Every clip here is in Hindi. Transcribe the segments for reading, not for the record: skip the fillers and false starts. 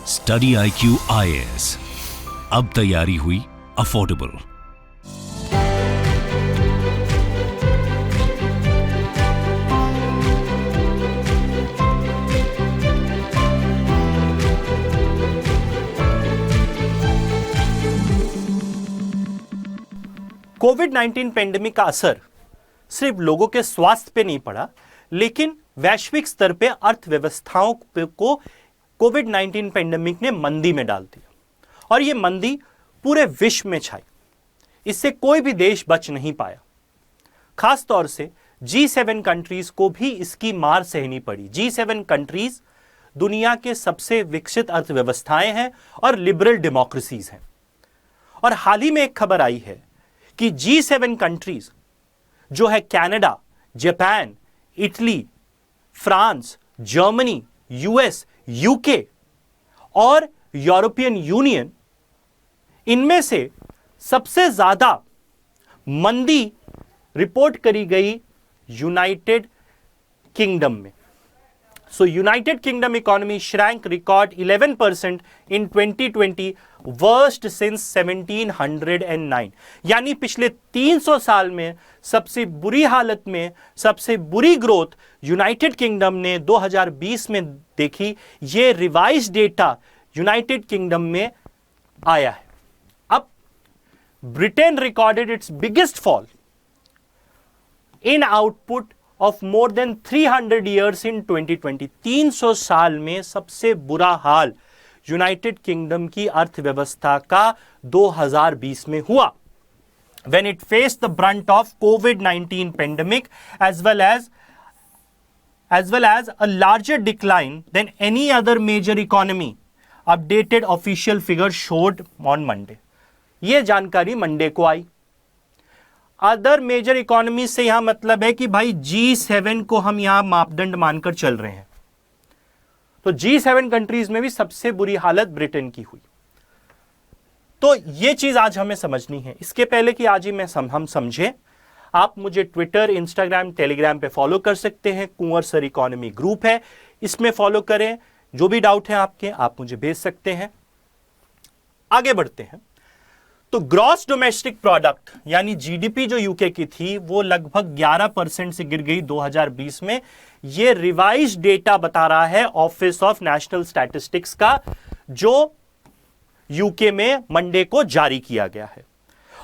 स्टडी IQ IAS, अब तैयारी हुई अफोर्डेबल। कोविड-19 पेंडेमिक का असर सिर्फ लोगों के स्वास्थ्य पे नहीं पड़ा, लेकिन वैश्विक स्तर पे अर्थव्यवस्थाओं को कोविड-19 पेंडेमिक ने मंदी में डाल दिया और ये मंदी पूरे विश्व में छाई। इससे कोई भी देश बच नहीं पाया। खास तौर से G7 कंट्रीज को भी इसकी मार सहनी पड़ी। G7 कंट्रीज दुनिया के सबसे विकसित अर्थव्यवस्थाएं हैं और लिबरल डेमोक्रेसीज हैं। और हाल ही में एक खबर आई है कि G7 कंट्रीज जो है Canada, Japan, Italy, France, Germany, US, UK और यूरोपियन यूनियन, इनमें से सबसे ज्यादा मंदी रिपोर्ट करी गई यूनाइटेड किंगडम में। So United Kingdom economy shrank record 11% in 2020, worst since 1709। यानी पिछले 300 साल में सबसे बुरी हालत में सबसे बुरी ग्रोथ यूनाइटेड किंगडम ने 2020 में देखी। ये रिवाइज डेटा यूनाइटेड किंगडम में आया है। अब Britain recorded it's biggest fall in output of more than 300 years in 2020। 300 साल में सबसे बुरा हाल यूनाइटेड किंगडम की अर्थव्यवस्था का 2020 में हुआ, when it faced the brunt of COVID-19 pandemic as well as a larger decline than any other major economy, updated official figure showed on Monday। यह जानकारी मंडे को आई। अदर मेजर इकोनॉमी से यहां मतलब है कि भाई G7 को हम यहां मापदंड मानकर चल रहे हैं। तो G7 कंट्रीज में भी सबसे बुरी हालत ब्रिटेन की हुई। तो यह चीज आज हमें समझनी है। इसके पहले कि आज ही हम समझें, आप मुझे ट्विटर, इंस्टाग्राम, टेलीग्राम पे फॉलो कर सकते हैं। कुंवर सर इकोनॉमी ग्रुप है, इसमें फॉलो करें। जो भी डाउट है आपके, आप मुझे भेज सकते हैं। आगे बढ़ते हैं। तो ग्रॉस डोमेस्टिक प्रोडक्ट यानी जीडीपी जो यूके की थी वो लगभग 11% से गिर गई 2020 में। ये रिवाइज डेटा बता रहा है ऑफिस ऑफ नेशनल स्टैटिस्टिक्स का, जो यूके में मंडे को जारी किया गया है।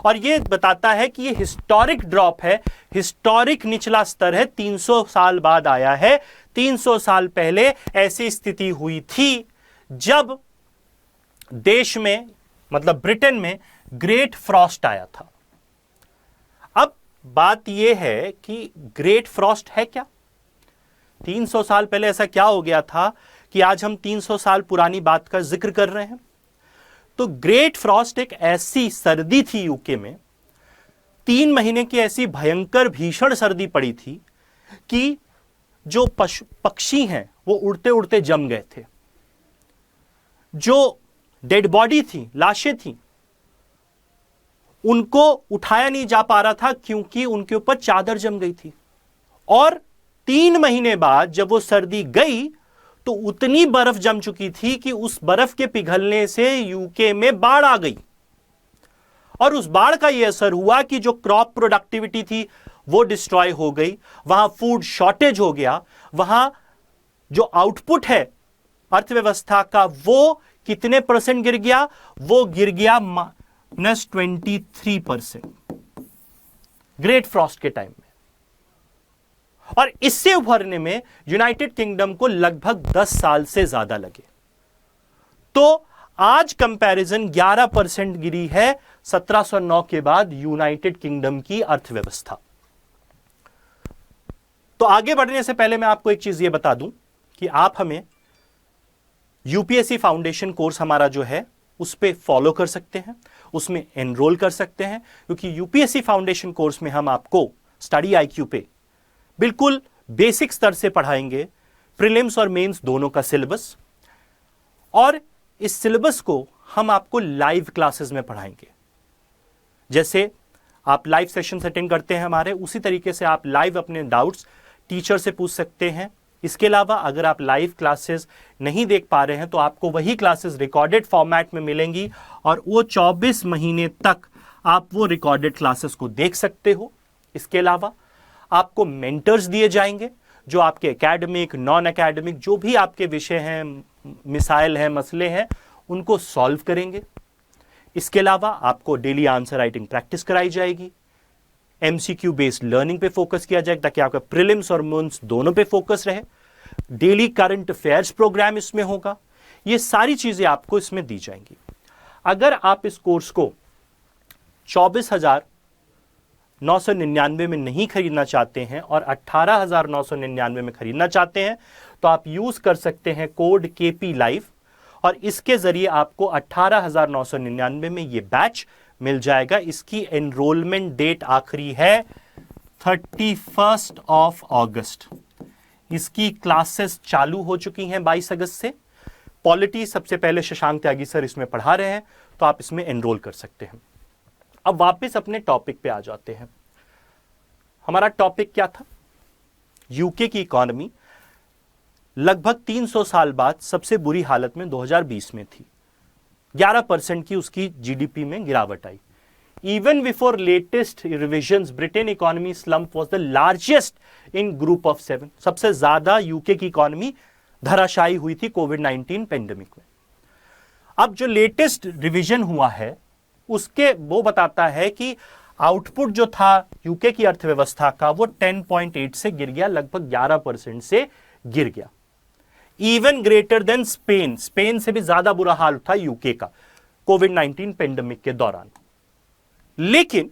और ये बताता है कि ये हिस्टोरिक ड्रॉप है, हिस्टोरिक निचला स्तर है, 300 साल बाद आया है। 300 साल पहले ऐसी स्थिति हुई थी जब देश में, मतलब ब्रिटेन में, ग्रेट फ्रॉस्ट आया था। अब बात यह है कि ग्रेट फ्रॉस्ट है क्या? 300 साल पहले ऐसा क्या हो गया था कि आज हम 300 साल पुरानी बात का जिक्र कर रहे हैं? तो ग्रेट फ्रॉस्ट एक ऐसी सर्दी थी यूके में, 3 महीने की ऐसी भयंकर भीषण सर्दी पड़ी थी कि जो पक्षी हैं वो उड़ते उड़ते जम गए थे। जो डेड बॉडी थी, लाशें थी, उनको उठाया नहीं जा पा रहा था क्योंकि उनके ऊपर चादर जम गई थी। और 3 महीने बाद जब वो सर्दी गई तो उतनी बर्फ जम चुकी थी कि उस बर्फ के पिघलने से यूके में बाढ़ आ गई। और उस बाढ़ का यह असर हुआ कि जो क्रॉप प्रोडक्टिविटी थी वो डिस्ट्रॉय हो गई, वहां फूड शॉर्टेज हो गया, वहां जो आउटपुट है अर्थव्यवस्था का वो कितने % गिर गया? वो गिर गया -23% ग्रेट फ्रॉस्ट के टाइम में। और इससे उभरने में यूनाइटेड किंगडम को लगभग 10 साल से ज्यादा लगे। तो आज कंपैरिजन 11% गिरी है 1709 के बाद यूनाइटेड किंगडम की अर्थव्यवस्था। तो आगे बढ़ने से पहले मैं आपको एक चीज यह बता दूं कि आप हमें यूपीएससी फाउंडेशन कोर्स हमारा जो है उस पे फॉलो कर सकते हैं, उसमें एनरोल कर सकते हैं, क्योंकि यूपीएससी फाउंडेशन कोर्स में हम आपको स्टडी IQ पे बिल्कुल बेसिक स्तर से पढ़ाएंगे, प्रीलिम्स और मेंस दोनों का सिलेबस। और इस सिलेबस को हम आपको लाइव क्लासेस में पढ़ाएंगे। जैसे आप लाइव सेशंस अटेंड करते हैं हमारे, उसी तरीके से आप लाइव अपने डाउट्स टीचर से पूछ सकते हैं, इसके अलावा अगर आप लाइव क्लासेस नहीं देख पा रहे हैं तो आपको वही क्लासेस रिकॉर्डेड फॉर्मेट में मिलेंगी और वो 24 महीने तक आप वो रिकॉर्डेड क्लासेस को देख सकते हो। इसके अलावा आपको मेंटर्स दिए जाएंगे जो आपके एकेडमिक, नॉन एकेडमिक जो भी आपके विषय हैं, मिसाइल हैं, मसले हैं, उनको सॉल्व करेंगे। इसके अलावा आपको डेली आंसर राइटिंग प्रैक्टिस कराई जाएगी। एमसीक्यू बेस्ड लर्निंग पे फोकस किया जाएगा ताकि आपका प्रीलिम्स और मेंस दोनों पे फोकस रहे। डेली करंट अफेयर्स प्रोग्राम इसमें होगा। ये सारी चीजें आपको इसमें दी जाएंगी। अगर आप इस कोर्स को 24,999 में नहीं खरीदना चाहते हैं और 18,999 में खरीदना चाहते हैं तो आप यूज कर सकते हैं कोड KP Live और इसके जरिए आपको 18,999 में ये बैच मिल जाएगा। इसकी एनरोलमेंट डेट आखिरी है 31 अगस्त। इसकी क्लासेस चालू हो चुकी हैं 22 अगस्त से। पॉलिटी सबसे पहले शशांक त्यागी सर इसमें पढ़ा रहे हैं तो आप इसमें एनरोल कर सकते हैं। अब वापस अपने टॉपिक पे आ जाते हैं। हमारा टॉपिक क्या था? यूके की इकॉनमी लगभग 300 साल बाद सबसे बुरी हालत में 2020 में थी। 11% की उसकी जीडीपी में गिरावट आई। Even before latest revisions Britain economy slump was the largest in group of 7। सबसे ज्यादा यूके की इकोनॉमी धराशायी हुई थी कोविड-19 पेंडेमिक में। अब जो लेटेस्ट रिवीजन हुआ है उसके वो बताता है कि आउटपुट जो था यूके की अर्थव्यवस्था का वो 10.8 से गिर गया, लगभग 11% से गिर गया। Even greater than Spain, Spain से भी ज्यादा बुरा हाल था यूके का कोविड-19 पेंडेमिक के दौरान। लेकिन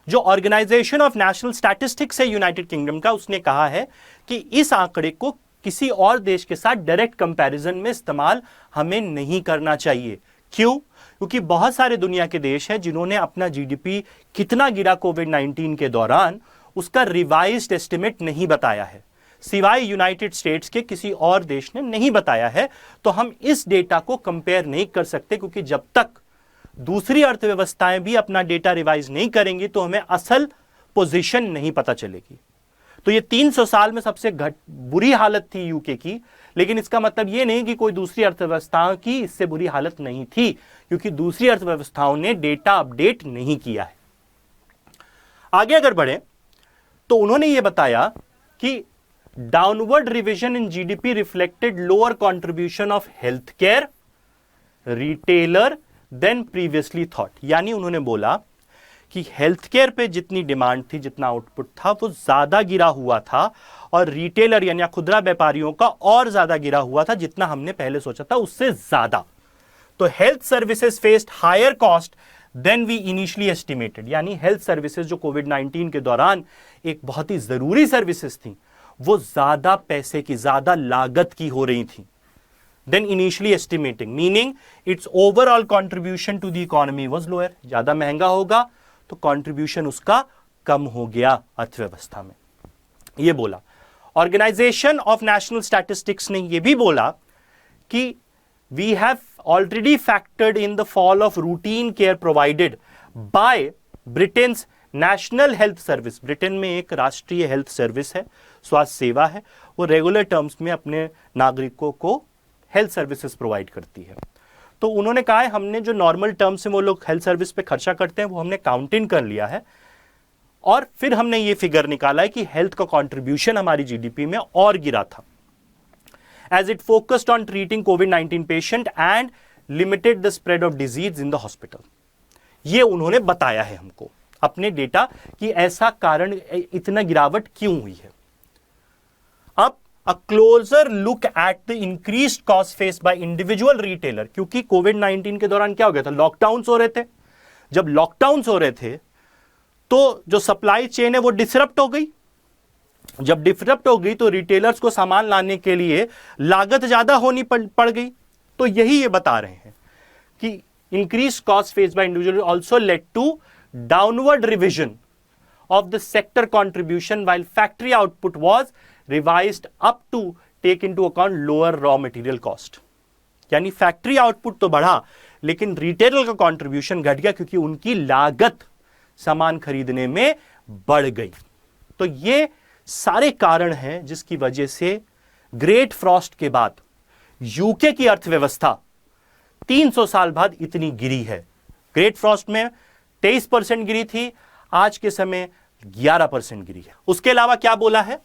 जो ऑर्गेनाइजेशन ऑफ नेशनल स्टैटिस्टिक्स है यूनाइटेड किंगडम का, उसने कहा है कि इस आंकड़े को किसी और देश के साथ डायरेक्ट कंपैरिजन में इस्तेमाल हमें नहीं करना चाहिए। क्यों? क्योंकि बहुत सारे दुनिया के देश हैं जिन्होंने अपना जीडीपी कितना गिरा कोविड-19 के दौरान उसका रिवाइज्ड एस्टिमेट नहीं बताया है, सिवाय यूनाइटेड स्टेट्स के किसी और देश ने नहीं बताया है। तो हम इस डेटा को कंपेयर नहीं कर सकते, क्योंकि जब तक दूसरी अर्थव्यवस्थाएं भी अपना डेटा रिवाइज नहीं करेंगी तो हमें असल पोजीशन नहीं पता चलेगी। तो ये 300 साल में सबसे बुरी हालत थी यूके की, लेकिन इसका मतलब ये नहीं कि कोई दूसरी अर्थव्यवस्थाओं की इससे बुरी हालत नहीं थी, क्योंकि दूसरी अर्थव्यवस्थाओं ने डेटा अपडेट नहीं किया है। आगे अगर बढ़े तो उन्होंने ये बताया कि downward revision in GDP reflected lower contribution of health care, retailer than previously thought. यानी उन्होंने बोला कि हेल्थ केयर पे जितनी डिमांड थी, जितना आउटपुट था, वो ज्यादा गिरा हुआ था और रिटेलर यानी खुदरा व्यापारियों का और ज्यादा गिरा हुआ था, जितना हमने पहले सोचा था उससे ज्यादा। तो health services faced higher cost than we initially estimated. यानी हेल्थ सर्विसेज जो कोविड-19 के दौरान एक बहुत ही जरूरी सर्विसेज थी, वो ज्यादा पैसे की, ज्यादा लागत की हो रही थी than initially estimating, meaning its overall contribution to the economy was lower. ज्यादा महंगा होगा तो कंट्रीब्यूशन उसका कम हो गया अर्थव्यवस्था में, ये बोला। ऑर्गेनाइजेशन ऑफ नेशनल स्टैटिस्टिक्स ने यह भी बोला कि we have already factored in the fall of routine care provided by Britain's National Health Service. Britain में एक राष्ट्रीय हेल्थ सर्विस है, स्वास्थ्य सेवा है, वो रेगुलर टर्म्स में अपने नागरिकों को हेल्थ सर्विसेज प्रोवाइड करती है। तो उन्होंने कहा है हमने जो नॉर्मल टर्म्स में वो लोग हेल्थ सर्विस पे खर्चा करते हैं वो हमने काउंट इन कर लिया है, और फिर हमने ये फिगर निकाला है कि हेल्थ का कंट्रीब्यूशन हमारी जीडीपी में और गिरा था, as it focused on treating कोविड-19 patient and limited the spread of disease in the hospital. ये उन्होंने बताया है हमको अपने डेटा कि ऐसा कारण, इतना गिरावट क्यों हुई है। अब a closer look at the increased cost faced by individual retailer, क्योंकि कोविड-19 के दौरान क्या हो गया था, लॉकडाउन्स हो रहे थे। जब लॉकडाउन्स हो रहे थे तो जो सप्लाई चेन है वो डिसरप्ट हो गई। जब डिसरप्ट हो गई तो रिटेलर्स को सामान लाने के लिए लागत ज्यादा होनी पड़ गई। तो यही ये बता रहे हैं कि increased cost faced by individual also led to downward revision of the sector contribution, while factory output was revised up to take into account lower raw material cost। यानी फैक्ट्री आउटपुट तो बढ़ा लेकिन रिटेलर का कंट्रीब्यूशन घट गया, क्योंकि उनकी लागत सामान खरीदने में बढ़ गई। तो ये सारे कारण हैं जिसकी वजह से ग्रेट फ्रॉस्ट के बाद यूके की अर्थव्यवस्था 300 साल बाद इतनी गिरी है। ग्रेट फ्रॉस्ट में 23% गिरी थी, आज के समय 11% गिरी है। उसके अलावा क्या बोला है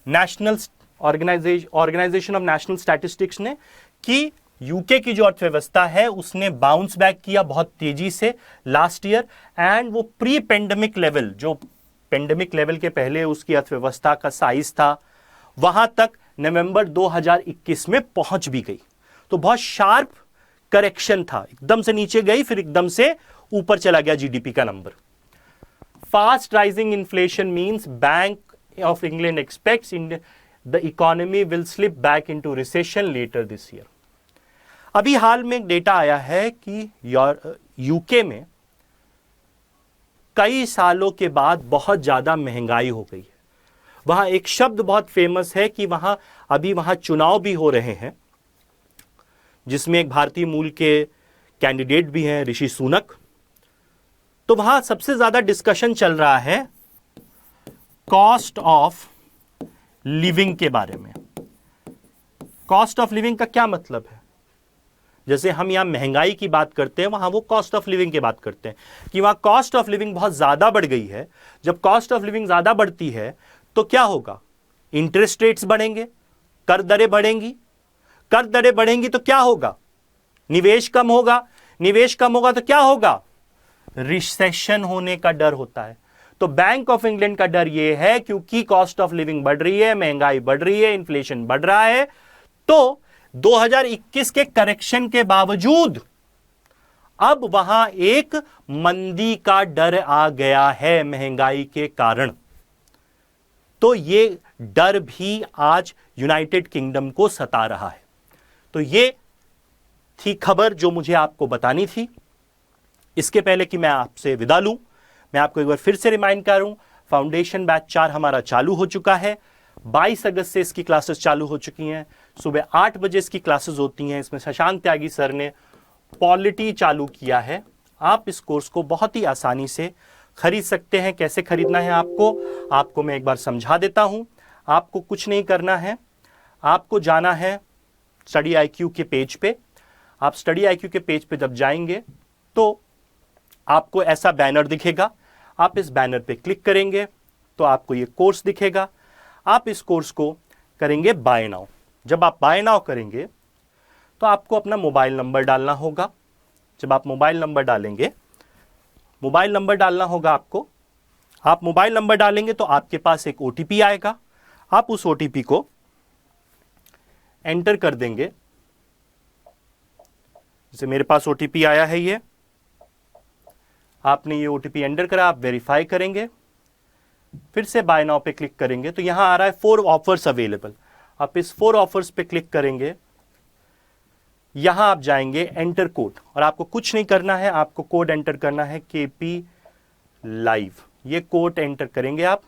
national organisation of national statistics ने कि यूके की जो अर्थव्यवस्था है उसने बाउंस बैक किया बहुत तेजी से लास्ट ईयर, एंड वो प्री पेंडेमिक लेवल, जो पेंडेमिक लेवल के पहले उसकी अर्थव्यवस्था का साइज था, वहां तक नवंबर 2021 में पहुंच भी गई। तो बहुत शार्प करेक्शन था, एकदम से नीचे गई फिर एकदम से ऊपर चला गया जीडीपी का number. Fast rising inflation means Bank of England expects the economy will slip back into recession later this year. अभी हाल में एक डेटा आया है कि यूके में कई सालों के बाद बहुत ज्यादा महंगाई हो गई है। वहां एक शब्द बहुत फेमस है कि वहां चुनाव भी हो रहे हैं, जिसमें एक भारतीय मूल के कैंडिडेट भी हैं, ऋषि सुनक। तो वहां सबसे ज्यादा डिस्कशन चल रहा है कॉस्ट ऑफ लिविंग के बारे में। कॉस्ट ऑफ लिविंग का क्या मतलब है? जैसे हम यहां महंगाई की बात करते हैं, वहां वो कॉस्ट ऑफ लिविंग की बात करते हैं कि वहां कॉस्ट ऑफ लिविंग बहुत ज्यादा बढ़ गई है। जब कॉस्ट ऑफ लिविंग ज्यादा बढ़ती है तो क्या होगा? इंटरेस्ट रेट्स बढ़ेंगे, कर दरें बढ़ेंगी। कर दरें बढ़ेंगी तो क्या होगा? निवेश कम होगा। निवेश कम होगा तो क्या होगा? रिसेशन होने का डर होता है। तो बैंक ऑफ इंग्लैंड का डर यह है, क्योंकि कॉस्ट ऑफ लिविंग बढ़ रही है, महंगाई बढ़ रही है, इन्फ्लेशन बढ़ रहा है, तो 2021 के करेक्शन के बावजूद अब वहां एक मंदी का डर आ गया है महंगाई के कारण। तो ये डर भी आज यूनाइटेड किंगडम को सता रहा है। तो ये थी खबर जो मुझे आपको बतानी थी। इसके पहले कि मैं आपसे विदा लूं, मैं आपको एक बार फिर से रिमाइंड करूं, फाउंडेशन बैच 4 हमारा चालू हो चुका है। 22 अगस्त से इसकी क्लासेस चालू हो चुकी हैं। सुबह 8 बजे इसकी क्लासेस होती हैं। इसमें शशांक त्यागी सर ने पॉलिटी चालू किया है। आप इस कोर्स को बहुत ही आसानी से खरीद सकते हैं। कैसे खरीदना है आपको मैं एक बार समझा देता हूं। आपको कुछ नहीं करना है, आपको जाना है स्टडी आईक्यू के पेज पे। आप स्टडी आईक्यू के पेज पे जब जाएंगे तो आपको ऐसा बैनर दिखेगा। आप इस बैनर पे क्लिक करेंगे तो आपको ये कोर्स दिखेगा। आप इस कोर्स को करेंगे बाय नाउ। जब आप बाय नाउ करेंगे तो आपको अपना मोबाइल नंबर डालना होगा। जब आप मोबाइल नंबर डालेंगे, मोबाइल नंबर डालना होगा आपको। आप मोबाइल नंबर डालेंगे तो आपके पास एक ओटीपी आएगा। आप उस ओटीपी को एंटर कर देंगे। जैसे मेरे पास ओटीपी आया है, ये आपने ये ओटीपी एंटर करा, आप वेरीफाई करेंगे, फिर से बाय नाउ पे क्लिक करेंगे तो यहां आ रहा है 4 ऑफर्स अवेलेबल। आप इस 4 ऑफर्स पे क्लिक करेंगे, यहां आप जाएंगे एंटर कोड, और आपको कुछ नहीं करना है, आपको कोड एंटर करना है KP लाइव। ये कोड एंटर करेंगे आप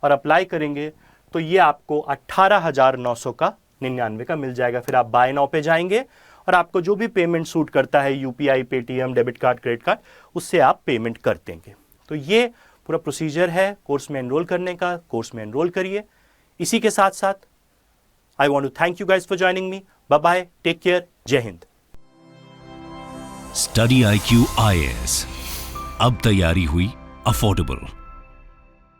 और अप्लाई करेंगे तो ये आपको 18,900 का 99 का मिल जाएगा। फिर आप बाय नाउ पे जाएंगे और आपको जो भी पेमेंट सूट करता है, UPI, Paytm, debit card, credit card, उससे आप पेमेंट कर देंगे। तो ये पूरा प्रोसीजर है कोर्स में एनरोल करने का। कोर्स में एनरोल करिए। इसी के साथ साथ I want to thank you guys for joining me. Bye bye, take care, जय हिंद। स्टडी IQ IAS, अब तैयारी हुई अफोर्डेबल।